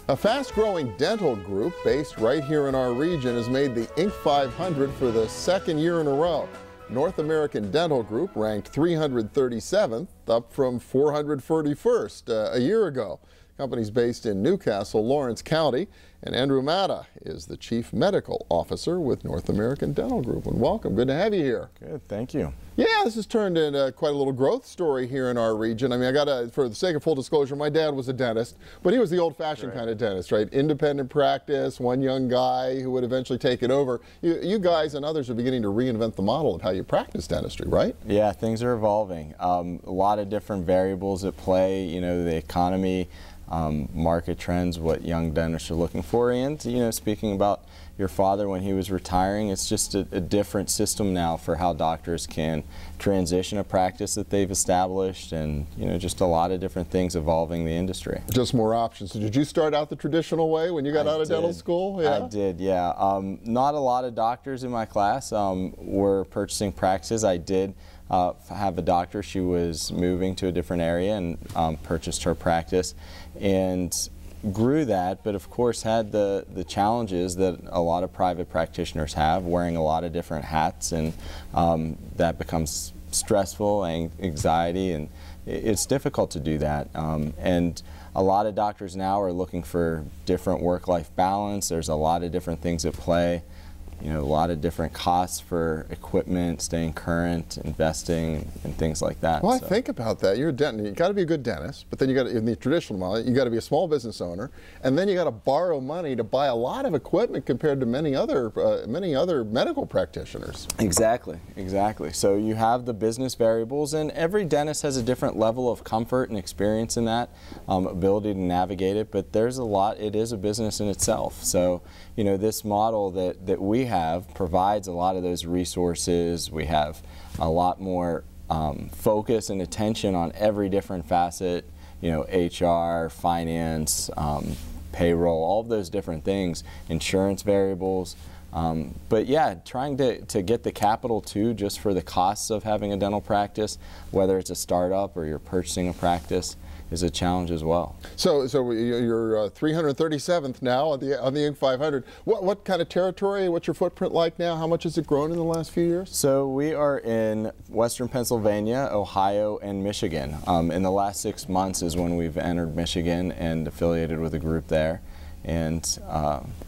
A fast-growing dental group based right here in our region has made the Inc. 500 for the second year in a row. North American Dental Group ranked 337th, up from 441st a year ago. The company's based in Newcastle, Lawrence County, and Andrew Matta is the Chief Medical Officer with North American Dental Group. And welcome, good to have you here. Good, thank you. Yeah, this has turned into quite a little growth story here in our region. I mean, for the sake of full disclosure, my dad was a dentist, but he was the old-fashioned kind of dentist, right? Independent practice, one young guy who would eventually take it over. You guys and others are beginning to reinvent the model of how you practice dentistry, right? Yeah, things are evolving. A lot of different variables at play, you know, the economy, market trends, what young dentists are looking for, and, you know, speaking about your father when he was retiring, it's just a different system now for how doctors can transition a practice that they've established, and, you know, just a lot of different things evolving the industry. Just more options. So did you start out the traditional way when you got out of dental school? Yeah? I did, yeah. Not a lot of doctors in my class were purchasing practices. I did have a doctor. She was moving to a different area and purchased her practice and grew that, but of course had the challenges that a lot of private practitioners have, wearing a lot of different hats, and that becomes stressful, anxiety, and it's difficult to do that. And a lot of doctors now are looking for different work-life balance. There's a lot of different things at play. You know, a lot of different costs for equipment, staying current, investing, and things like that. Well, I think about that. You're a dentist. You got to be a good dentist, but then you got in the traditional model, you got to be a small business owner, and then you got to borrow money to buy a lot of equipment compared to many other medical practitioners. Exactly, exactly. So you have the business variables, and every dentist has a different level of comfort and experience in that, ability to navigate it. But there's a lot. It is a business in itself. So, you know, this model that we have provides a lot of those resources. We have a lot more focus and attention on every different facet, you know, HR, finance, payroll, all of those different things, insurance variables. But yeah, trying to get the capital too, just for the costs of having a dental practice, whether it's a startup or you're purchasing a practice, is a challenge as well. So you're 337th now on the Inc. 500. What kind of territory? What's your footprint like now? How much has it grown in the last few years? So we are in Western Pennsylvania, Ohio, and Michigan. In the last 6 months is when we've entered Michigan and affiliated with a group there. And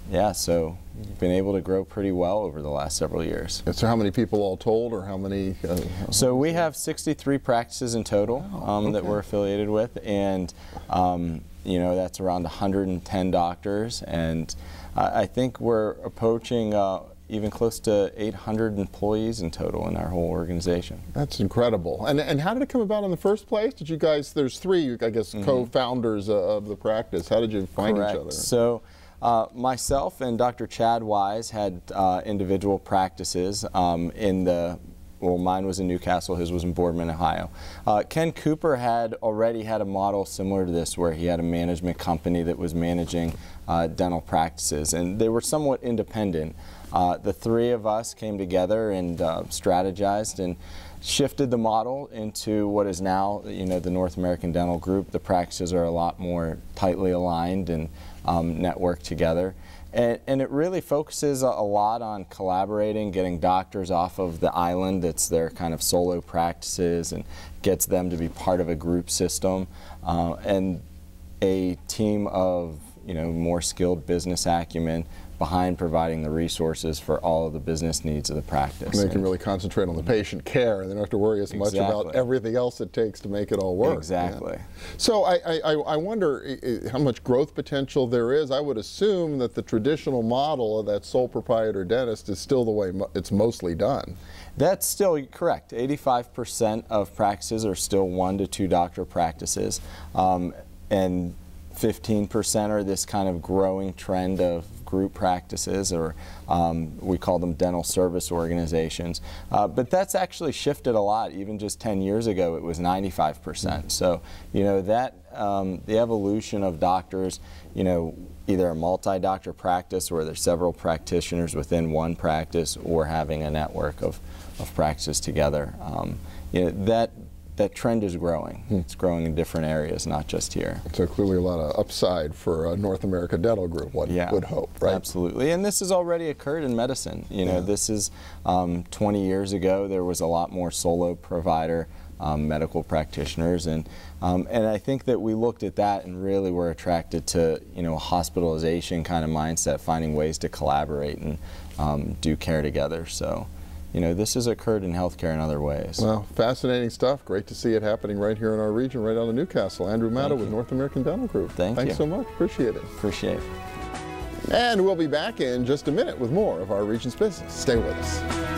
yeah, so we've been able to grow pretty well over the last several years. So how many people all told, or how many? So we have 63 practices in total that we're affiliated with, and you know, that's around 110 doctors, and I think we're approaching even close to 800 employees in total in our whole organization. That's incredible. And how did it come about in the first place? Did you guys, there's three, I guess, co-founders of the practice. How did you find each other? So myself and Dr. Chad Wise had individual practices in the, well, mine was in Newcastle, his was in Boardman, Ohio. Ken Cooper had already had a model similar to this, where he had a management company that was managing dental practices, and they were somewhat independent. The three of us came together and strategized and shifted the model into what is now, you know, the North American Dental Group. The practices are a lot more tightly aligned and networked together. And it really focuses a lot on collaborating, getting doctors off of the island that's their kind of solo practices, and gets them to be part of a group system, and a team of, you know, more skilled business acumen behind providing the resources for all of the business needs of the practice. And they can really concentrate on the patient care, and they don't have to worry as much about everything else it takes to make it all work. Exactly. Yeah. So I wonder how much growth potential there is. I would assume that the traditional model of that sole proprietor dentist is still the way it's mostly done. That's still correct. 85% of practices are still 1 to 2 doctor practices, and 15% are this kind of growing trend of group practices, or we call them dental service organizations. But that's actually shifted a lot. Even just 10 years ago, it was 95%. So, you know, that the evolution of doctors, you know, either a multi-doctor practice where there's several practitioners within one practice, or having a network of practices together. You know, that that trend is growing. It's growing in different areas, not just here. So clearly a lot of upside for North America Dental Group, one would hope, right? Absolutely, and this has already occurred in medicine. You know, this is 20 years ago, there was a lot more solo provider medical practitioners, and I think that we looked at that and really were attracted to, you know, a hospitalization kind of mindset, finding ways to collaborate and do care together. So, you know, this has occurred in healthcare in other ways. Well, fascinating stuff. Great to see it happening right here in our region, right out of Newcastle. Andrew Matta with North American Dental Group. Thanks so much. Appreciate it. Appreciate it. And we'll be back in just a minute with more of our region's business. Stay with us.